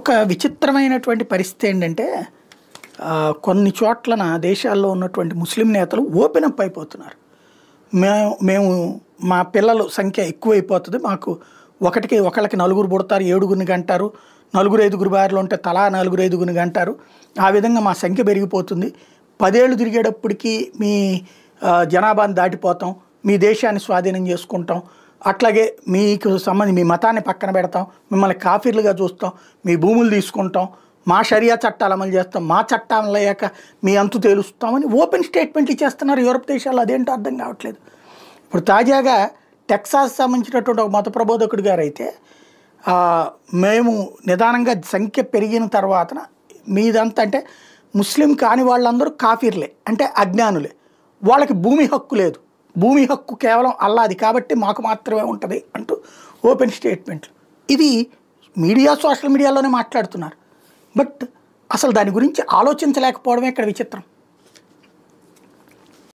ఒక విచిత్రమైనటువంటి పరిస్థితి ఏంటంటే కొన్ని చోట్లన దేశాల్లో ఉన్నటువంటి ముస్లిం నేతలు ఓపెన్ అప్ అయిపోతున్నారు. మేము మా పిల్లల సంఖ్య ఎక్కువైపోతుంది, మాకు ఒకళ్ళకి నలుగురు పుడతారు, 7గురిని కంటారు, 4-5 భార్యలు ఉంటే తలా 4-5 కంటారు, ఆ విధంగా మా సంఖ్య పెరిగిపోతుంది, 10 ఏళ్ళు తిరిగేటప్పటికి మీ జనాభాని దాటిపోతాం, మీ దేశాన్ని స్వాధీనం చేసుకుంటాం, అట్లాగే మీకు సంబంధించి మీ మతాన్ని పక్కన పెడతాం, మిమ్మల్ని కాఫీర్లుగా చూస్తాం, మీ భూములు తీసుకుంటాం, మా షరియా చట్టాలు అమలు చేస్తాం, మా చట్టాలు అయ్యాక మీ అంతు తేలుస్తామని ఓపెన్ స్టేట్మెంట్లు ఇచ్చేస్తున్నారు యూరప్ దేశాల్లో. అదేంటో అర్థం కావట్లేదు. ఇప్పుడు తాజాగా టెక్సాస్ సంబంధించినటువంటి ఒక మత ప్రబోధకుడు గారు అయితే మేము నిదానంగా సంఖ్య పెరిగిన తర్వాత మీదంతా అంటే ముస్లిం కాని వాళ్ళందరూ కాఫీర్లే, అంటే అజ్ఞానులే, వాళ్ళకి భూమి హక్కు లేదు, భూమి హక్కు కేవలం అల్లాది కాబట్టి మాకు మాత్రమే ఉంటుంది అంటూ ఓపెన్ స్టేట్మెంట్లు. ఇది సోషల్ మీడియాలోనే మాట్లాడుతున్నారు. బట్ అసలు దాని గురించి ఆలోచించలేకపోవడమే ఇక్కడ విచిత్రం.